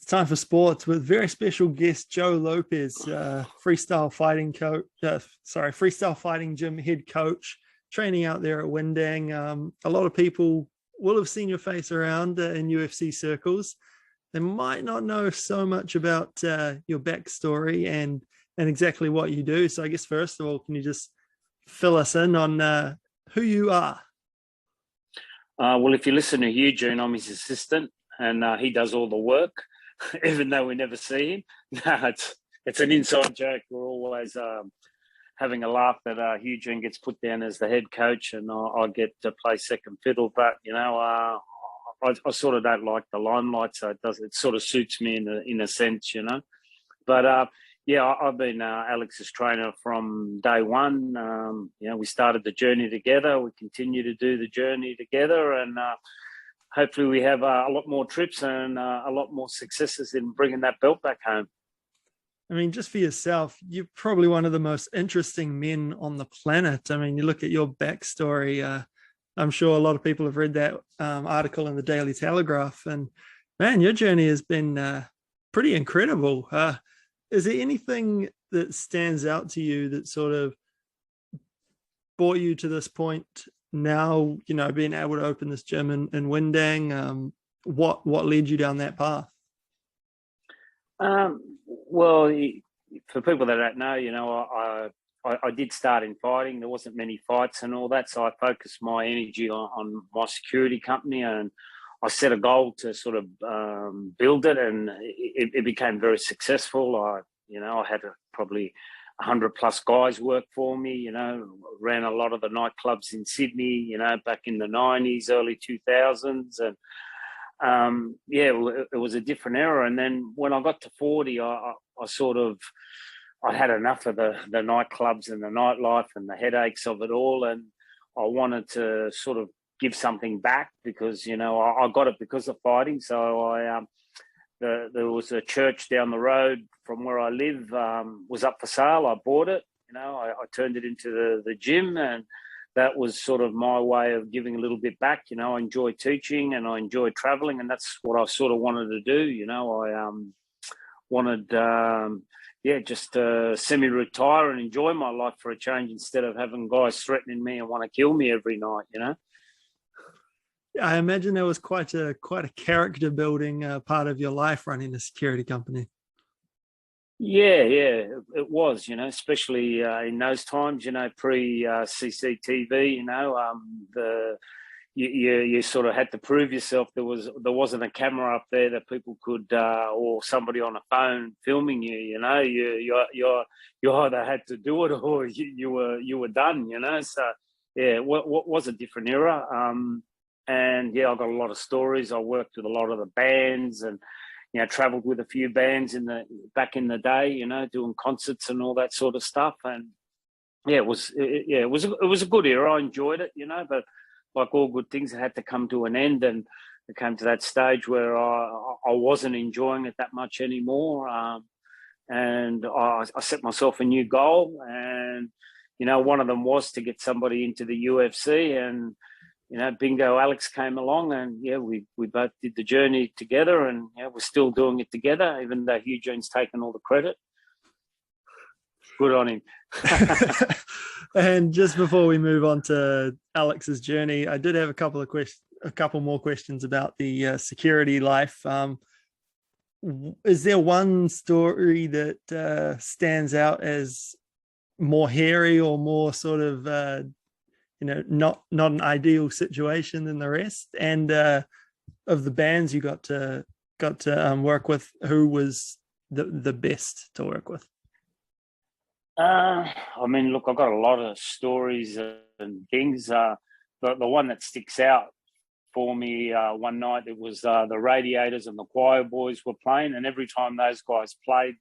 time for sports with very special guest Joe Lopez, freestyle fighting coach. Freestyle fighting gym head coach, training out there at Windang. A lot of people will have seen your face around in UFC circles. They might not know so much about your backstory and exactly what you do. So I guess first of all, can you just fill us in on who you are? Well, if you listen to Eugene, I'm his assistant, and he does all the work, even though we never see him. No, it's an inside joke. We're always having a laugh that Eugene gets put down as the head coach, and I get to play second fiddle. But I sort of don't like the limelight, so it sort of suits me in a sense, But I've been Alex's trainer from day one. We started the journey together. We continue to do the journey together, and hopefully we have a lot more trips and a lot more successes in bringing that belt back home. I mean, just for yourself, you're probably one of the most interesting men on the planet. I mean, you look at your backstory. I'm sure a lot of people have read that article in the Daily Telegraph, and man, your journey has been pretty incredible. Is there anything that stands out to you that sort of brought you to this point now, being able to open this gym in Windang? What led you down that path? Well, for people that don't know, I did start in fighting. There wasn't many fights and all that, so I focused my energy on my security company, and I set a goal to sort of build it, and it became very successful. I had probably 100 plus guys work for me. Ran a lot of the nightclubs in Sydney. Back in the 90s, early 2000s, and it was a different era. And then when I got to 40, I had enough of the nightclubs and the nightlife and the headaches of it all, and I wanted to sort of give something back because I got it because of fighting. So there was a church down the road from where I live, was up for sale. I bought it. I turned it into the gym, and that was sort of my way of giving a little bit back. I enjoy teaching and I enjoy traveling, and that's what I sort of wanted to do. I wanted just semi-retire and enjoy my life for a change instead of having guys threatening me and want to kill me every night. I imagine there was quite a character building part of your life running a security company. Yeah, it was, especially in those times, pre CCTV, you sort of had to prove yourself. There wasn't a camera up there that people could, or somebody on a phone filming you. You either had to do it or you were done. So yeah, what was a different era. And I got a lot of stories. I worked with a lot of the bands, and traveled with a few bands back in the day. Doing concerts and all that sort of stuff. And it was a good era. I enjoyed it. But like all good things, it had to come to an end, and it came to that stage where I wasn't enjoying it that much anymore. And I set myself a new goal, and one of them was to get somebody into the UFC, and bingo, Alex came along, and we both did the journey together, and we're still doing it together, even though Eugene's taken all the credit. Good on him. And just before we move on to Alex's journey, I did have a couple more questions about the security life. Is there one story that stands out as more hairy or more sort of not an ideal situation than the rest? And of the bands you got to work with, who was the best to work with? Look, I've got a lot of stories and things. The one that sticks out for me, one night, it was the Radiators and the Choir Boys were playing, and every time those guys played,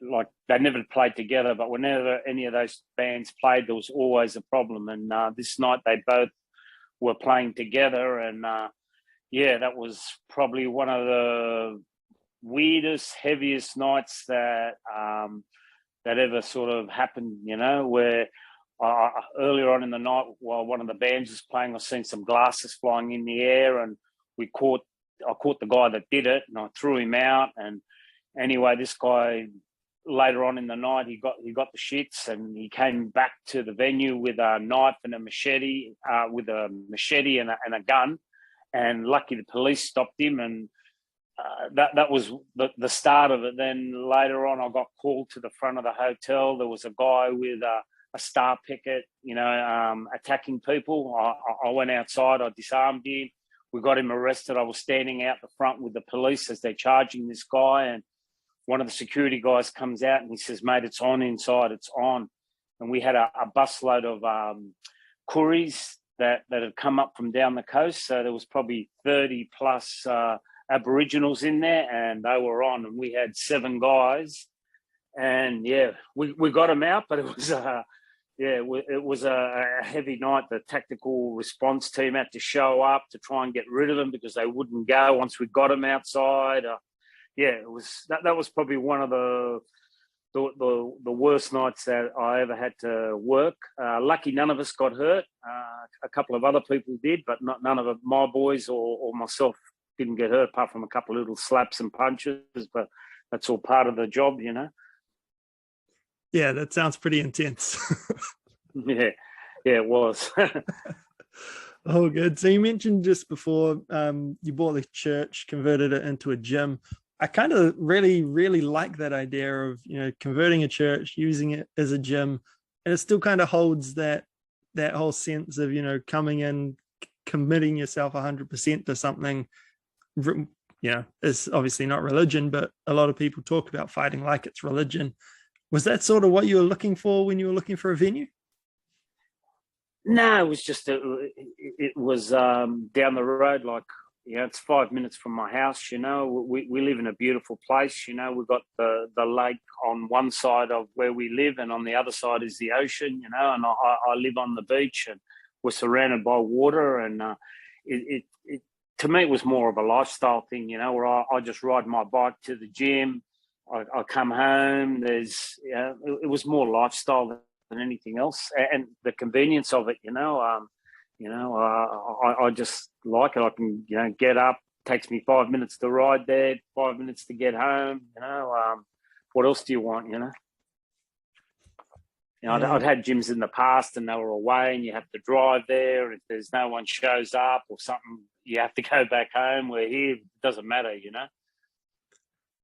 like they never played together, but whenever any of those bands played, there was always a problem. And this night they both were playing together, and that was probably one of the weirdest, heaviest nights that ever sort of happened. Where earlier on in the night, while one of the bands was playing, I seen some glasses flying in the air, and we caught caught the guy that did it, and I threw him out. And anyway, this guy later on in the night, he got the shits, and he came back to the venue with a knife and a machete, and a gun. And lucky the police stopped him, and that was the start of it. Then later on, I got called to the front of the hotel. There was a guy with a star picket, attacking people. I went outside. I disarmed him. We got him arrested. I was standing out the front with the police as they're charging this guy. And one of the security guys comes out and he says, "Mate, it's on inside. It's on." And we had a busload of Koreas that had come up from down the coast. So there was probably 30 plus Aboriginals in there, and they were on. And we had 7 guys. And, yeah, we got them out, but it was it was a heavy night. The tactical response team had to show up to try and get rid of them because they wouldn't go once we got them outside. It was that was probably one of the worst nights that I ever had to work. Lucky none of us got hurt. A couple of other people did, but none of my boys or myself didn't get hurt, apart from a couple of little slaps and punches. But that's all part of the job, Yeah, that sounds pretty intense. Yeah, it was. Oh, good. So you mentioned just before you bought the church, converted it into a gym. I kind of really, really like that idea of, converting a church, using it as a gym. And it still kind of holds that whole sense of, coming in, committing yourself 100% to something. It's obviously not religion, but a lot of people talk about fighting like it's religion. Was that sort of what you were looking for when you were looking for a venue? No, it was just it was down the road. Like, it's 5 minutes from my house. We live in a beautiful place. We've got the lake on one side of where we live, and on the other side is the ocean. And I live on the beach, and we're surrounded by water. And it to me, it was more of a lifestyle thing. Where I just ride my bike to the gym. I come home. It was more lifestyle than anything else, and the convenience of it. I just like it. I can get up. Takes me 5 minutes to ride there, 5 minutes to get home. What else do you want? I'd had gyms in the past, and they were away, and you have to drive there. If there's no one shows up or something, you have to go back home. Where here, it doesn't matter.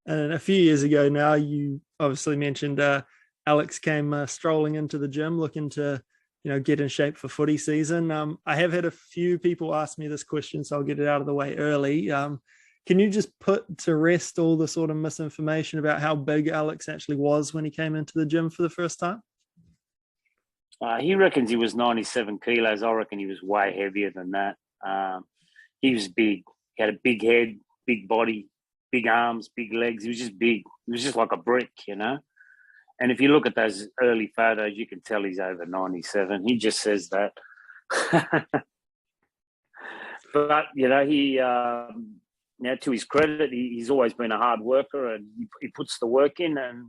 And a few years ago now, you obviously mentioned Alex came strolling into the gym looking to, get in shape for footy season. I have had a few people ask me this question, so I'll get it out of the way early. Can you just put to rest all the sort of misinformation about how big Alex actually was when he came into the gym for the first time? He reckons he was 97 kilos. I reckon he was way heavier than that. He was big. He had a big head, big body, big arms, big legs. He was just big. He was just like a brick, And if you look at those early photos, you can tell he's over 97. He just says that. But, he, to his credit, he's always been a hard worker, and he puts the work in, and,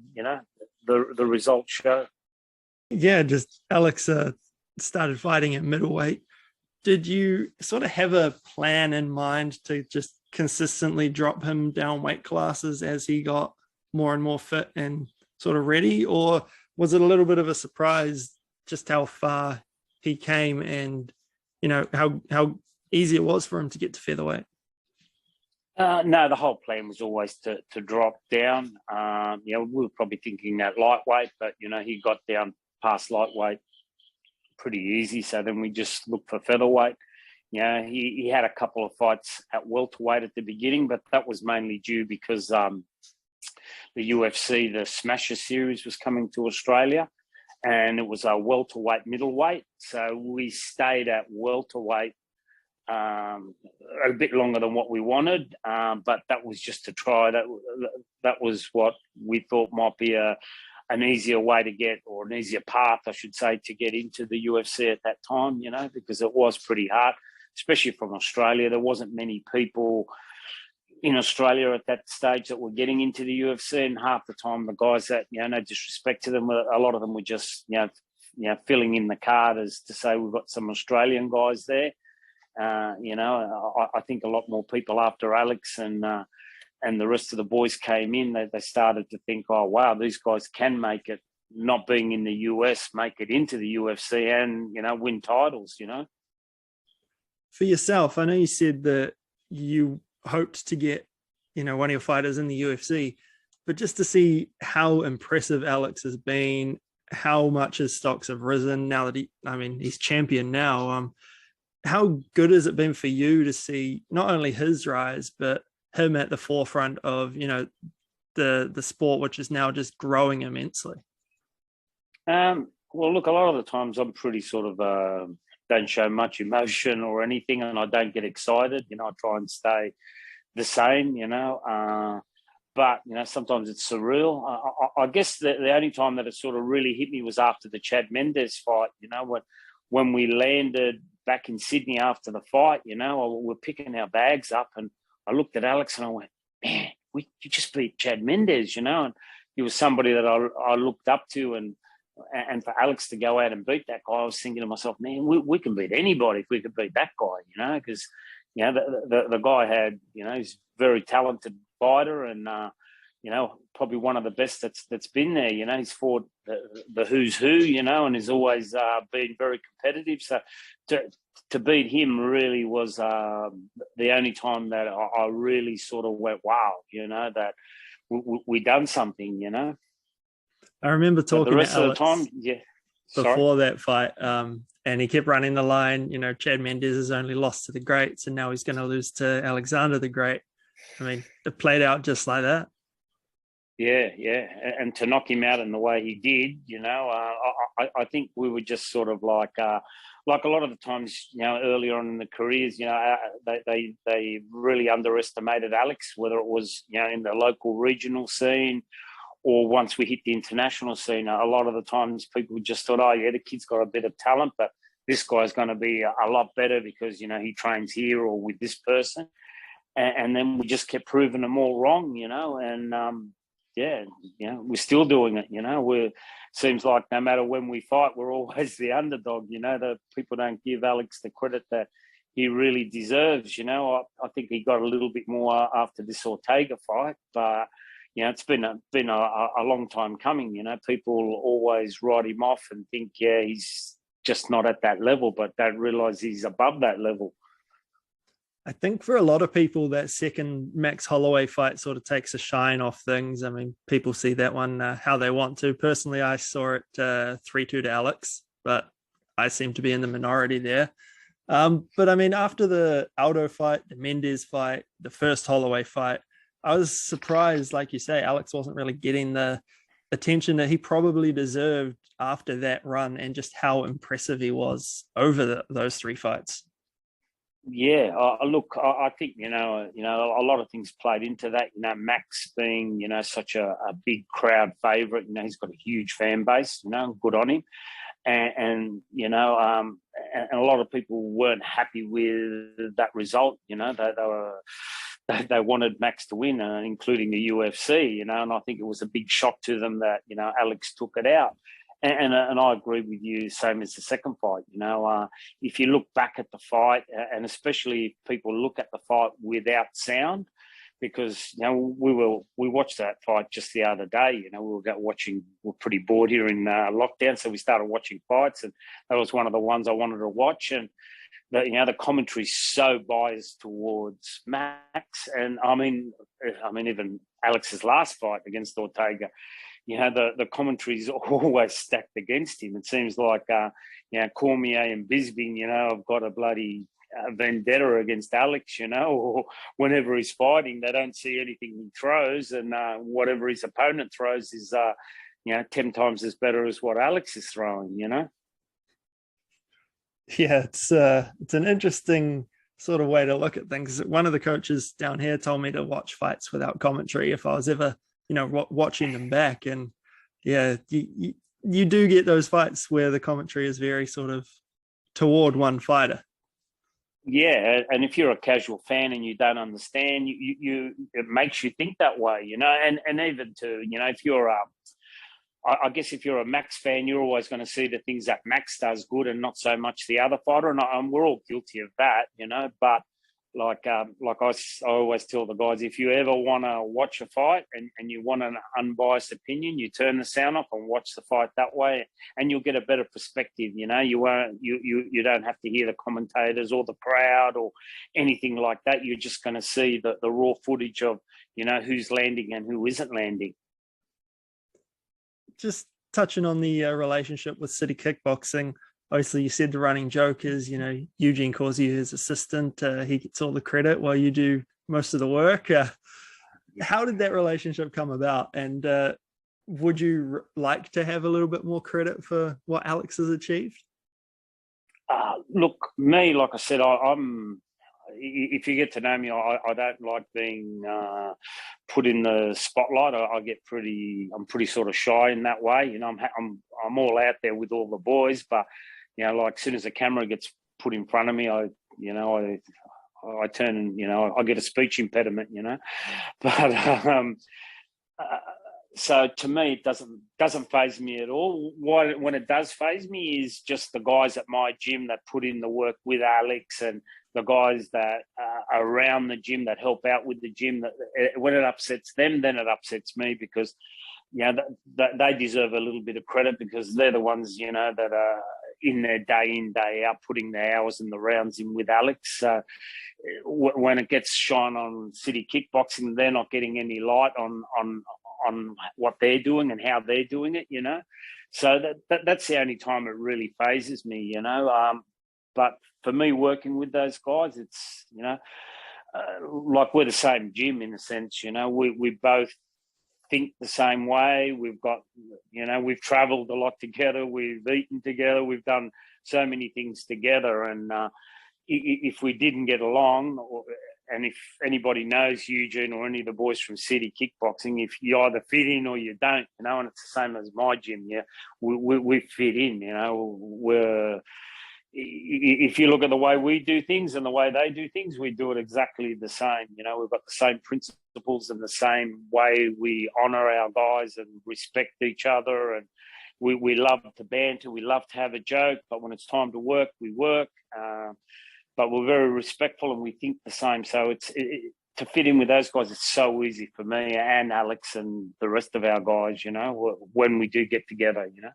the results show. Yeah, just Alex started fighting at middleweight. Did you sort of have a plan in mind to just consistently drop him down weight classes as he got more and more fit and sort of ready, or was it a little bit of a surprise just how far he came and how easy it was for him to get to featherweight? No, the whole plan was always to drop down. We were probably thinking that lightweight, but he got down past lightweight pretty easy. So then we just looked for featherweight. He had a couple of fights at welterweight at the beginning, but that was mainly due because the UFC, the Smasher series, was coming to Australia, and it was a welterweight middleweight. So we stayed at welterweight a bit longer than what we wanted, but that was just to try. That was what we thought might be an easier way to get, or an easier path, I should say, to get into the UFC at that time, because it was pretty hard, especially from Australia. There wasn't many people in Australia at that stage that were getting into the UFC, and half the time the guys that, no disrespect to them, a lot of them were just, filling in the card as to say we've got some Australian guys there. I think a lot more people after Alex and the rest of the boys came in, they started to think, oh, wow, these guys can make it, not being in the US, make it into the UFC and, win titles, For yourself, I know you said that you hoped to get, one of your fighters in the UFC, but just to see how impressive Alex has been, how much his stocks have risen now that he's champion now. How good has it been for you to see not only his rise, but him at the forefront of, the sport, which is now just growing immensely? Well, look, a lot of the times I'm pretty sort of don't show much emotion or anything, and I don't get excited. I try and stay the same, but sometimes it's surreal. I guess the only time that it sort of really hit me was after the Chad Mendes fight. When we landed back in Sydney after the fight, we're picking our bags up, and I looked at Alex and I went, "Man, you just beat Chad Mendes," and he was somebody that I looked up to, and for Alex to go out and beat that guy, I was thinking to myself, man, we can beat anybody if we could beat that guy, because the guy had, he's a very talented fighter, and probably one of the best that's been there. He's fought the who's who, and has always been very competitive. So to beat him really was the only time that I really sort of went, wow, that we done something, I remember talking the rest to Alex of the time, before that fight, and he kept running the line. Chad Mendes has only lost to the greats, and now he's going to lose to Alexander the Great. I mean, it played out just like that. Yeah, and to knock him out in the way he did, I think we were just sort of like a lot of the times, earlier on in the careers, they really underestimated Alex, whether it was in the local regional scene, or once we hit the international scene. A lot of the times people just thought, oh, yeah, the kid's got a bit of talent, but this guy's going to be a lot better because, he trains here or with this person. And then we just kept proving them all wrong, and, we're still doing it, seems like no matter when we fight, we're always the underdog, the people don't give Alex the credit that he really deserves. I think he got a little bit more after this Ortega fight, but it's been a long time coming. People always write him off and think, he's just not at that level, but don't realize he's above that level. I think for a lot of people, that second Max Holloway fight sort of takes a shine off things. I mean, people see that one how they want to. Personally, I saw it 3-2 to Alex, but I seem to be in the minority there. But I mean, after the Aldo fight, the Mendes fight, the first Holloway fight, I was surprised, like you say, Alex wasn't really getting the attention that he probably deserved after that run, and just how impressive he was over those three fights. Yeah, look, I think a lot of things played into that. Max being such a big crowd favorite. He's got a huge fan base. Good on him. And a lot of people weren't happy with that result. They wanted Max to win, including the UFC. And I think it was a big shock to them that Alex took it out. And I agree with you, same as the second fight. If you look back at the fight, and especially if people look at the fight without sound, because we watched that fight just the other day. We're pretty bored here in lockdown, so we started watching fights, and that was one of the ones I wanted to watch. And the commentary's so biased towards Max, and I mean even Alex's last fight against Ortega. The commentary is always stacked against him. It seems like, Cormier and Bisping, have got a bloody vendetta against Alex, or whenever he's fighting, they don't see anything he throws, and whatever his opponent throws is, 10 times as better as what Alex is throwing, Yeah, it's an interesting sort of way to look at things. One of the coaches down here told me to watch fights without commentary if I was ever watching them back. And yeah, you do get those fights where the commentary is very sort of toward one fighter. Yeah, and if you're a casual fan and you don't understand, you it makes you think that way, and even to if you're I guess if you're a Max fan, you're always going to see the things that Max does good and not so much the other fighter. And we're all guilty of that, you know. But like I always tell the guys, if you ever want to watch a fight and you want an unbiased opinion, you turn the sound off and watch the fight that way, and you'll get a better perspective. You know, you don't have to hear the commentators or the crowd or anything like that. You're just going to see the raw footage of, you know, who's landing and who isn't landing. Just touching on the relationship with City Kickboxing, obviously you said the running joke is, you know, Eugene calls you his assistant. He gets all the credit while you do most of the work. How did that relationship come about? And would you like to have a little bit more credit for what Alex has achieved? Look, me, like I said, I'm if you get to know me, I don't like being put in the spotlight. I'm pretty sort of shy in that way. You know, I'm all out there with all the boys, but you know, like as soon as the camera gets put in front of me, I turn and, you know, I get a speech impediment, you know. But so to me, it doesn't faze me at all. When it does faze me is just the guys at my gym that put in the work with Alex, and the guys that are around the gym that help out with the gym. That when it upsets them, then it upsets me, because, you know, they deserve a little bit of credit, because they're the ones, you know, that are in there day in, day out, putting the hours and the rounds in with Alex. When it gets shone on City Kickboxing, they're not getting any light on what they're doing and how they're doing it, you know. So that's the only time it really phases me, you know. But for me, working with those guys, it's, you know, like we're the same gym in a sense, you know. We both think the same way. We've got, you know, we've traveled a lot together. We've eaten together. We've done so many things together. And if we didn't get along, and if anybody knows Eugene or any of the boys from City Kickboxing, if you either fit in or you don't, you know, and it's the same as my gym, yeah, we fit in, you know. If you look at the way we do things and the way they do things, we do it exactly the same. You know, we've got the same principles and the same way we honour our guys and respect each other. And we love to banter, we love to have a joke, but when it's time to work, we work. But we're very respectful and we think the same. So to fit in with those guys, it's so easy for me and Alex and the rest of our guys, you know, when we do get together, you know.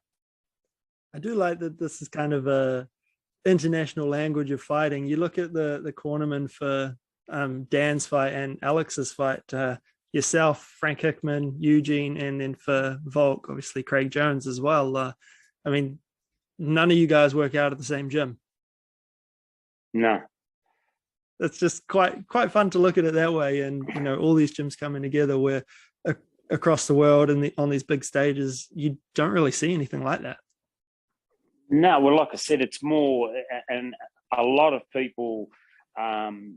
I do like that this is kind of a international language of fighting. You look at the cornermen for Dan's fight and Alex's fight, yourself, Frank Hickman, Eugene, and then for Volk, obviously Craig Jones as well. I mean, none of you guys work out at the same gym. No. It's just quite fun to look at it that way. And, you know, all these gyms coming together where across the world and on these big stages, you don't really see anything like that. No, well, like I said, it's more, and a lot of people, you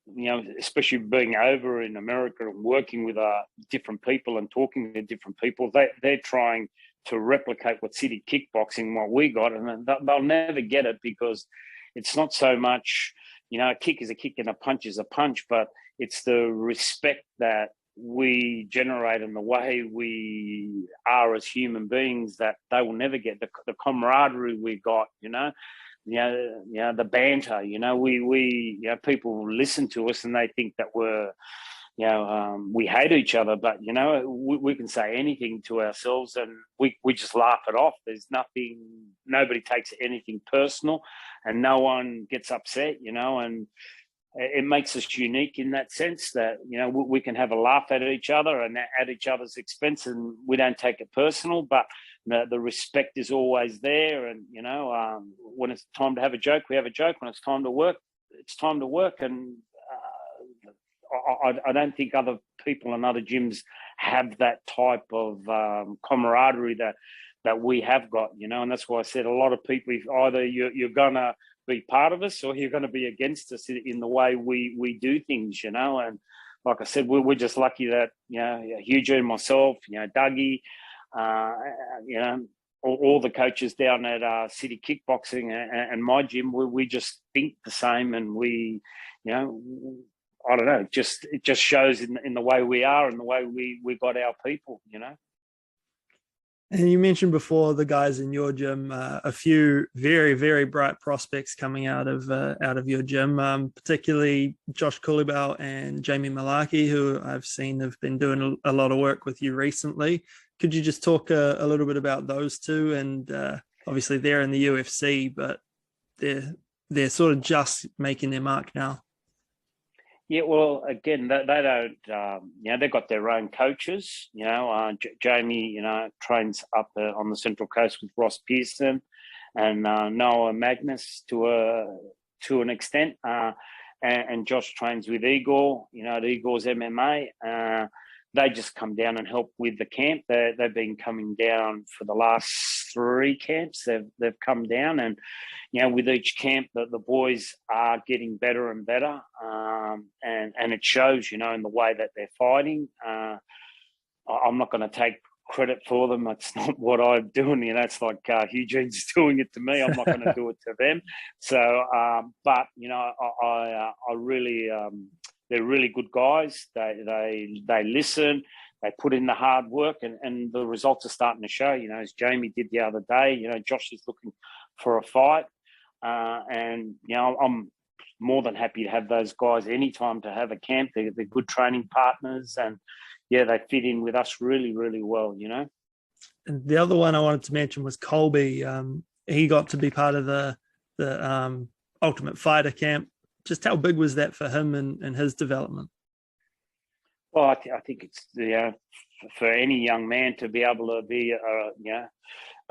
know, especially being over in America and working with different people and talking to different people, they're trying to replicate what City Kickboxing, what we got, and they'll never get it, because it's not so much, you know, a kick is a kick and a punch is a punch, but it's the respect that we generate and the way we are as human beings that they will never get. The camaraderie we got, you know, the banter, you know, we you know, people listen to us and they think that we're, you know, we hate each other, but, you know, we can say anything to ourselves and we just laugh it off. There's nothing, nobody takes anything personal and no one gets upset, you know, and it makes us unique in that sense that, you know, we can have a laugh at each other and at each other's expense, and we don't take it personal, but the respect is always there. And, you know, when it's time to have a joke, we have a joke. When it's time to work, it's time to work. And I don't think other people in other gyms have that type of camaraderie that we have got, you know. And that's why I said a lot of people, either you're going to be part of us or you're going to be against us in the way we do things, you know. And like I said, we're just lucky that, you know, Hugo and myself, you know, Dougie, you know, all the coaches down at City Kickboxing and my gym, we just think the same, and we, you know, I don't know, it just shows in the way we are and the way we got our people, you know. And you mentioned before the guys in your gym, a few very, very bright prospects coming out of your gym, particularly Josh Culibao and Jamie Mullarkey, who I've seen have been doing a lot of work with you recently. Could you just talk a little bit about those two? And obviously they're in the UFC, but they're sort of just making their mark now. Yeah, well, again, they don't, they've got their own coaches. Jamie, trains up on the Central Coast with Ross Pearson and Noah Magnus to an extent. And Josh trains with Igor, at Igor's MMA. They just come down and help with the camp. They've been coming down for the last 3 camps. They've come down, and with each camp, the boys are getting better and better, and it shows, in the way that they're fighting. I'm not going to take credit for them. It's not what I'm doing. It's like Eugene's doing it to me. I'm not going to do it to them. So, but I really. They're really good guys. They listen. They put in the hard work, and the results are starting to show. As Jamie did the other day. Josh is looking for a fight, and I'm more than happy to have those guys anytime to have a camp. They're good training partners, and they fit in with us really, really well. And the other one I wanted to mention was Colby. He got to be part of the Ultimate Fighter camp. Just how big was that for him and his development? Well, I think it's for any young man to be able to be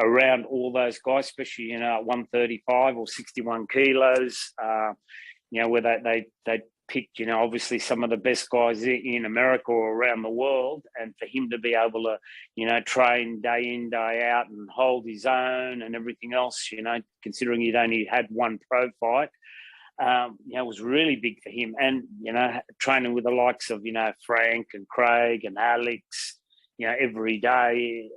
around all those guys, especially at 135 or 61 kilos, where they picked obviously some of the best guys in America or around the world, and for him to be able to train day in, day out and hold his own and everything else, considering he'd only had one pro fight. It was really big for him. And, training with the likes of, Frank and Craig and Alex, every day,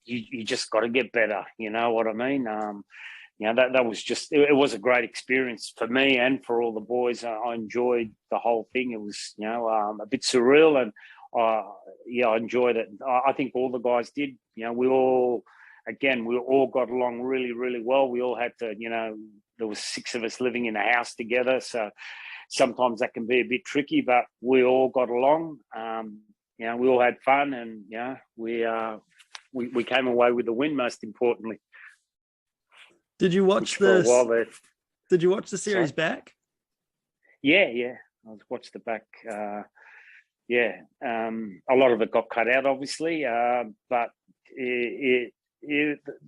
you just got to get better. You know what I mean? That was just, it was a great experience for me and for all the boys. I enjoyed the whole thing. It was, a bit surreal, and I enjoyed it. I think all the guys did. We all got along really, really well. We all had to, there was 6 of us living in a house together, so sometimes that can be a bit tricky, but we all got along. We all had fun, and we came away with the win, most importantly. Did you watch this? Did you watch the series back? Yeah. I watched the back. A lot of it got cut out, obviously, but the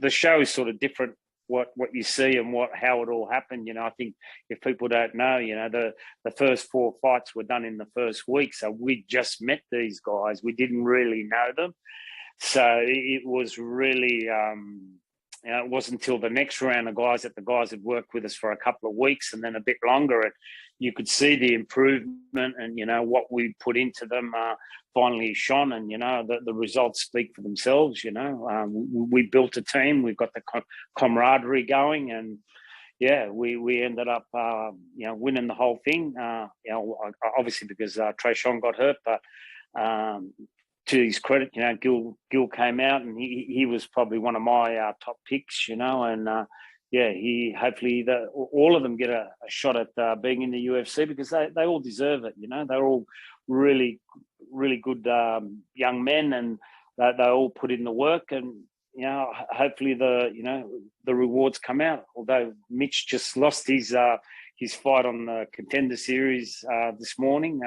show is sort of different. What you see and how it all happened. I think if people don't know, the first 4 fights were done in the first week, so we just met these guys. We didn't really know them, so it was really. It wasn't until the next round of guys that the guys had worked with us for a couple of weeks and then a bit longer, and you could see the improvement and what we put into them finally shone, and the results speak for themselves. We built a team, we've got the camaraderie going, and we ended up winning the whole thing. Obviously because Trayshawn got hurt, but to his credit, Gil came out, and he was probably one of my top picks, and he hopefully all of them get a shot at being in the UFC, because they all deserve it. They're all really, really good young men, and they all put in the work, and hopefully the rewards come out. Although Mitch just lost his fight on the Contender Series this morning.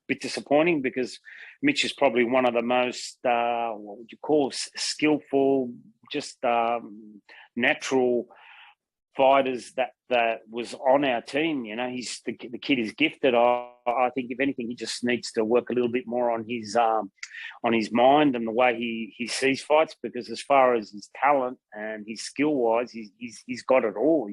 Bit disappointing, because Mitch is probably one of the most what would you call skillful, just natural fighters that was on our team. He's the kid is gifted. I think if anything, he just needs to work a little bit more on his mind and the way he sees fights, because as far as his talent and his skill wise, he's got it all.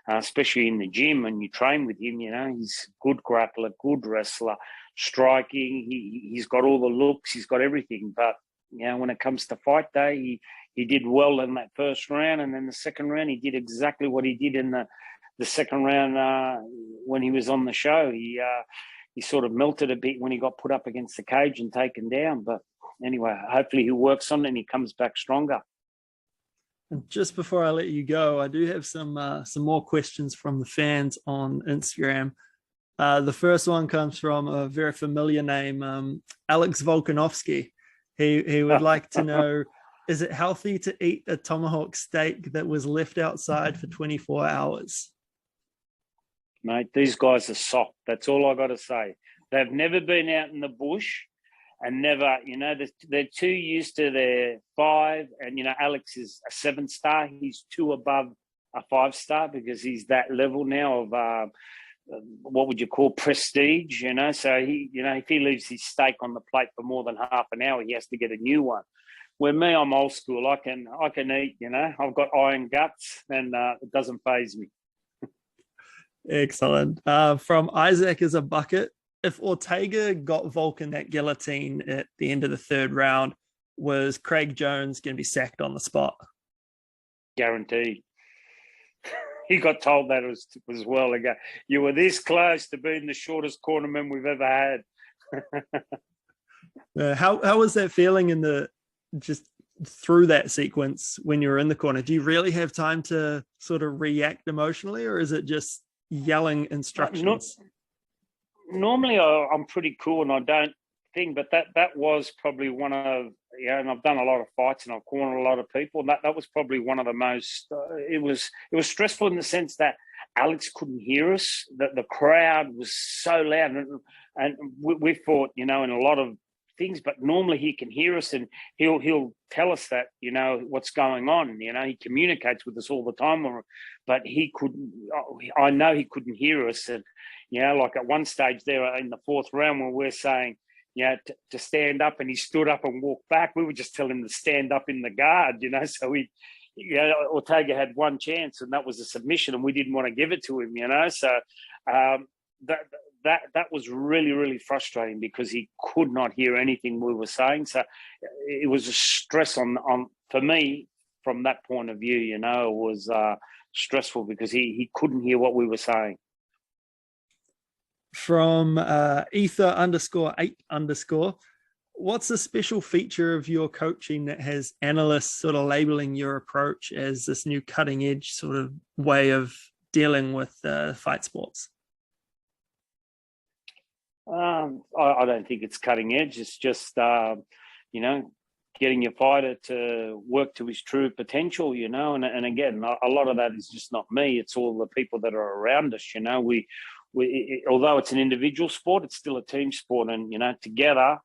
Especially in the gym, and you train with him, he's a good grappler, good wrestler, striking. He's got all the looks, he's got everything. But when it comes to fight day, he did well in that first round, and then the second round, he did exactly what he did in the second round when he was on the show. He sort of melted a bit when he got put up against the cage and taken down. But anyway, hopefully he works on it and he comes back stronger. And just before I let you go, I do have some more questions from the fans on Instagram. The first one comes from a very familiar name, Alex Volkanovski. He would like to know, is it healthy to eat a tomahawk steak that was left outside for 24 hours? Mate, these guys are soft. That's all I got to say. They've never been out in the bush and never, they're too used to their 5. And, Alex is a 7-star. He's 2 above a 5-star because he's that level now of what would you call prestige, So he, if he leaves his steak on the plate for more than half an hour, he has to get a new one. Where me, I'm old school. I can eat, I've got iron guts and it doesn't faze me. Excellent. From Isaac is a bucket. If Ortega got Volkan that guillotine at the end of the 3rd round, was Craig Jones going to be sacked on the spot? Guaranteed. He got told that as well ago. You were this close to being the shortest cornerman we've ever had. How was that feeling just through that sequence when you were in the corner? Do you really have time to sort of react emotionally, or is it just yelling instructions? Normally I'm pretty cool and I don't think, but that was probably one of, and I've done a lot of fights and I've cornered a lot of people, and that was probably one of the most, it was stressful in the sense that Alex couldn't hear us, that the crowd was so loud, and we fought, in a lot of things, but normally he can hear us and he'll tell us that, what's going on, he communicates with us all the time, but he couldn't, I know he couldn't hear us. And, like at one stage there in the 4th round when we're saying, to stand up, and he stood up and walked back, we would just tell him to stand up in the guard, so Ortega had one chance and that was a submission and we didn't want to give it to him, so that was really, really frustrating because he could not hear anything we were saying. So it was a stress on for me from that point of view, it was stressful because he couldn't hear what we were saying. From ether_8_, what's the special feature of your coaching that has analysts sort of labeling your approach as this new cutting edge sort of way of dealing with fight sports? I don't think it's cutting edge. It's just, getting your fighter to work to his true potential, and again, a lot of that is just not me. It's all the people that are around us, we although it's an individual sport, it's still a team sport, and together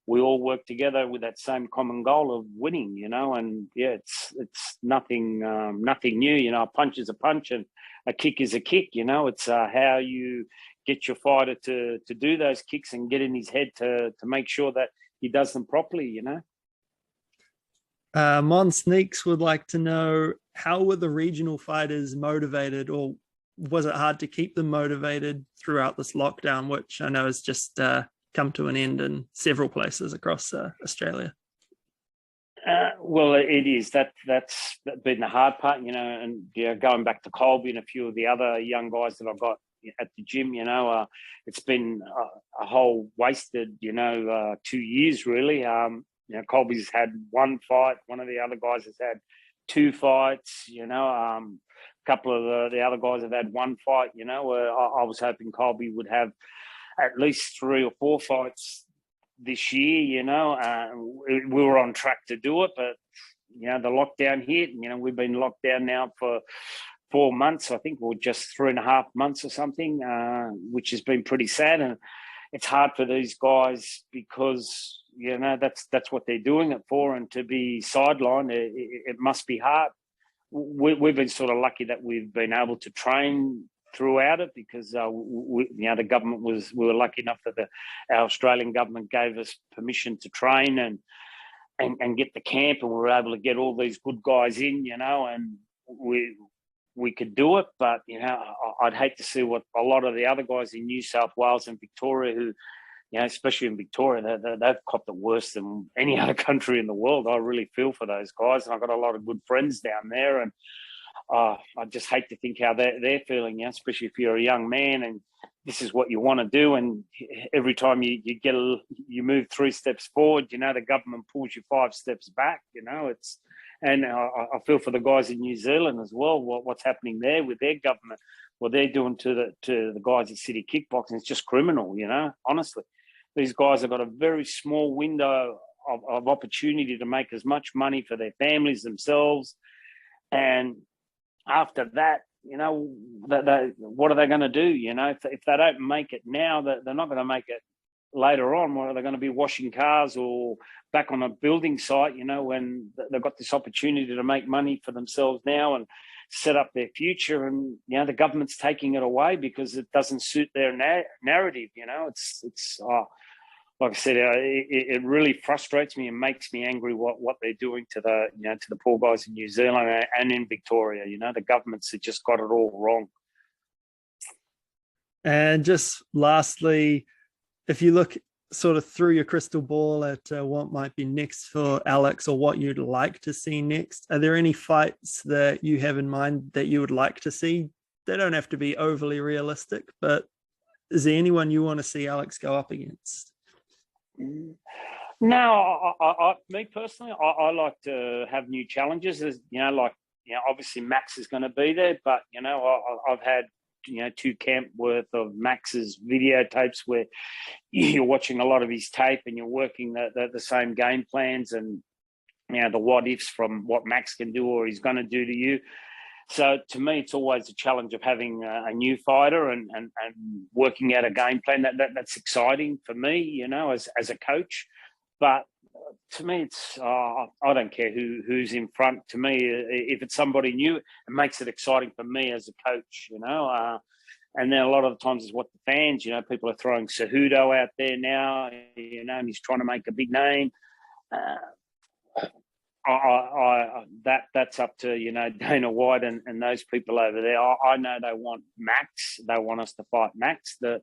we all work together with that same common goal of winning, and it's nothing new, a punch is a punch and a kick is a kick, it's how you get your fighter to do those kicks and get in his head to make sure that he does them properly, Mon Sneaks would like to know, how were the regional fighters motivated, or was it hard to keep them motivated throughout this lockdown, which I know has just come to an end in several places across Australia? Well, it is. That's been the hard part, and going back to Colby and a few of the other young guys that I've got at the gym, it's been a whole wasted, 2 years really. Colby's had 1 fight. One of the other guys has had 2 fights, a couple of the other guys have had 1 fight, I was hoping Colby would have at least 3 or 4 fights this year, we were on track to do it, but, the lockdown hit, we've been locked down now for 4 months, I think, or just 3.5 months or something, which has been pretty sad. And it's hard for these guys because, that's what they're doing it for. And to be sidelined, it must be hard. We've been sort of lucky that we've been able to train throughout it because the government we were lucky enough that our Australian government gave us permission to train and get the camp, and we were able to get all these good guys in, and we could do it. But I'd hate to see what a lot of the other guys in New South Wales and Victoria, who especially in Victoria, they've copped it worse than any other country in the world. I really feel for those guys, and I've got a lot of good friends down there, and I just hate to think how they're feeling, especially if you're a young man and this is what you want to do. And every time you move 3 steps forward, the government pulls you 5 steps back, and I feel for the guys in New Zealand as well, what's happening there with their government, what they're doing to the guys at City Kickboxing. It's just criminal, honestly. These guys have got a very small window of opportunity to make as much money for their families themselves. And after that, what are they going to do? If they don't make it now, they're not going to make it later on. What are they going to be, washing cars or back on a building site, when they've got this opportunity to make money for themselves now and set up their future, and the government's taking it away because it doesn't suit their narrative. It's like I said, it really frustrates me and makes me angry what they're doing to the poor guys in New Zealand and in Victoria. The governments have just got it all wrong. And just lastly, if you look sort of through your crystal ball at what might be next for Alex or what you'd like to see next, are there any fights that you have in mind that you would like to see? They don't have to be overly realistic, but is there anyone you want to see Alex go up against? No, me personally, I like to have new challenges. Obviously Max is going to be there, but I've had 2 camp worth of Max's videotapes where you're watching a lot of his tape and you're working the same game plans and the what ifs from what Max can do or he's going to do to you. So to me, it's always a challenge of having a new fighter and working out a game plan. That's exciting for me, as a coach. But to me, it's I don't care who's in front. To me, if it's somebody new, it makes it exciting for me as a coach, And then a lot of the times is what the fans, people are throwing Cejudo out there now, and he's trying to make a big name. That's up to Dana White and those people over there. I know they want Max. They want us to fight Max. The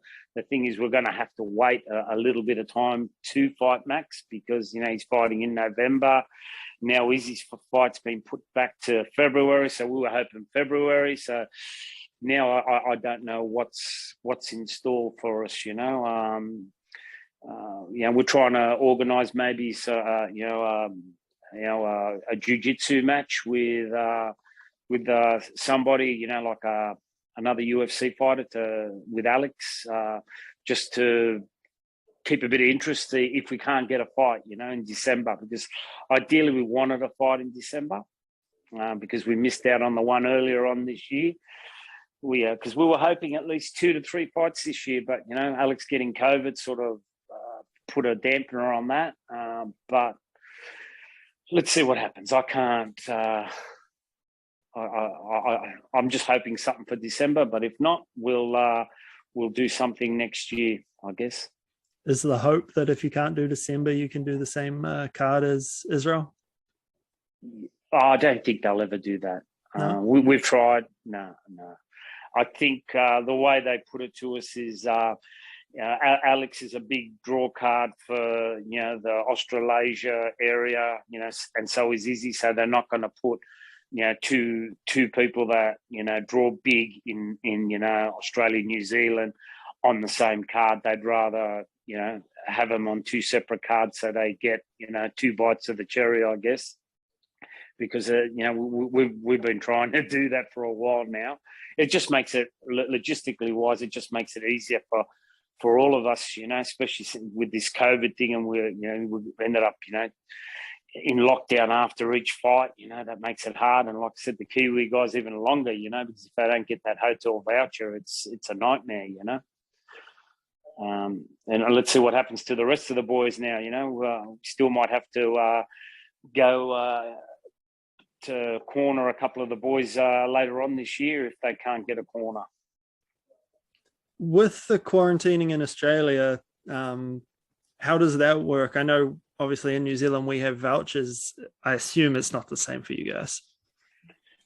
thing is, we're going to have to wait a little bit of time to fight Max because he's fighting in November. Now Izzy's fight's been put back to February, so we were hoping February. So now I don't know what's in store for us. We're trying to organise maybe a jiu-jitsu match with somebody, like another UFC fighter with Alex, just to keep a bit of interest if we can't get a fight, in December, because ideally we wanted a fight in December because we missed out on the one earlier on this year. Because we were hoping at least 2 to 3 fights this year, but, Alex getting COVID sort of put a dampener on that. But let's see what happens. I can't. I'm just hoping something for December, but if not, we'll do something next year, I guess. Is the hope that if you can't do December, you can do the same card as Israel? I don't think they'll ever do that. No? We've tried. No. I think the way they put it to us is. Alex is a big draw card for the Australasia area, and so is Izzy. So they're not going to put two people that draw big in Australia, New Zealand on the same card. They'd rather have them on 2 separate cards so they get 2 bites of the cherry, I guess. Because we've been trying to do that for a while now. It just makes it logistically wise. It just makes it easier for all of us, especially with this COVID thing, and we ended up, in lockdown after each fight. That makes it hard. And like I said, the Kiwi guys even longer, because if they don't get that hotel voucher, it's a nightmare, And let's see what happens to the rest of the boys now. We still might have to go to corner a couple of the boys later on this year if they can't get a corner. With the quarantining in Australia, how does that work? I know obviously in New Zealand we have vouchers. I assume it's not the same for you guys.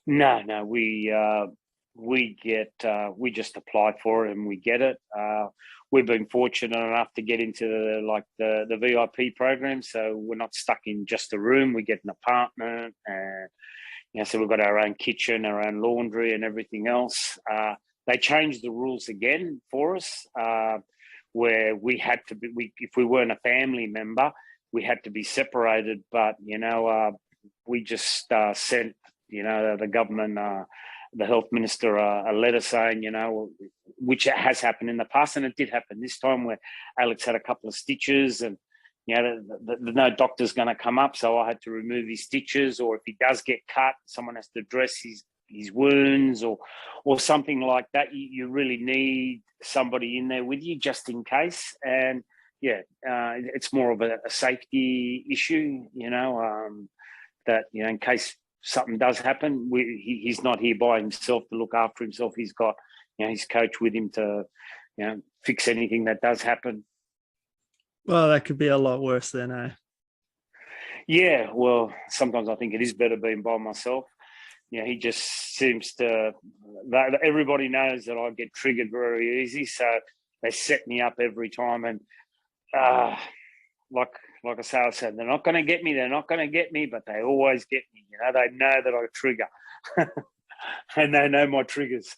No, we just apply for it and we get it. We've been fortunate enough to get into the VIP program, so we're not stuck in just a room. We get an apartment, and So we've got our own kitchen, our own laundry, and everything else. They changed the rules again for us, where we had to be. If we weren't a family member, we had to be separated. But we just sent the government, the health minister, a letter saying, which has happened in the past, and it did happen this time, where Alex had a couple of stitches, and no doctor's going to come up, so I had to remove his stitches. Or if he does get cut, someone has to dress his wounds or something like that. You really need somebody in there with you just in case. And it's more of a safety issue, that in case something does happen, he's not here by himself to look after himself. He's got his coach with him to fix anything that does happen. Well, that could be a lot worse then, eh? Yeah, well, sometimes I think it is better being by myself. He just seems to. Everybody knows that I get triggered very easy, so they set me up every time. And like I said, they're not going to get me. They're not going to get me, but they always get me. They know that I trigger, and they know my triggers.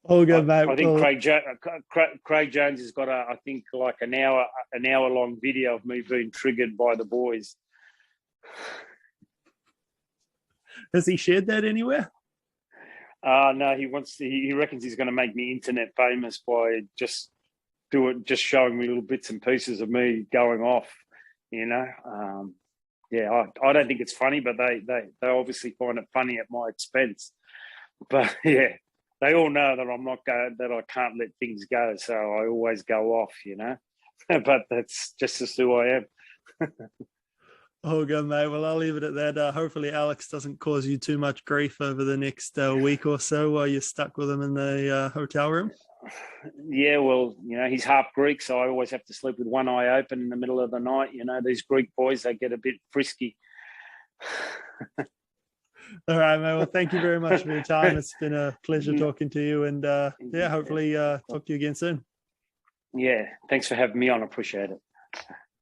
Oh, good, mate. I think Craig Jones has got an hour long video of me being triggered by the boys. Has he shared that anywhere? No, he reckons he's going to make me internet famous by just showing me little bits and pieces of me going off. I don't think it's funny, but they obviously find it funny at my expense. But yeah. They all know that I'm not that I can't let things go, so I always go off, But that's just as who I am. Oh, good, mate. Well, I'll leave it at that. Hopefully, Alex doesn't cause you too much grief over the next week or so while you're stuck with him in the hotel room. Yeah, well, he's half Greek, so I always have to sleep with one eye open in the middle of the night. These Greek boys, they get a bit frisky. All right, mate. Well, thank you very much for your time. It's been a pleasure talking to you, and hopefully talk to you again soon. Yeah, thanks for having me on. I appreciate it.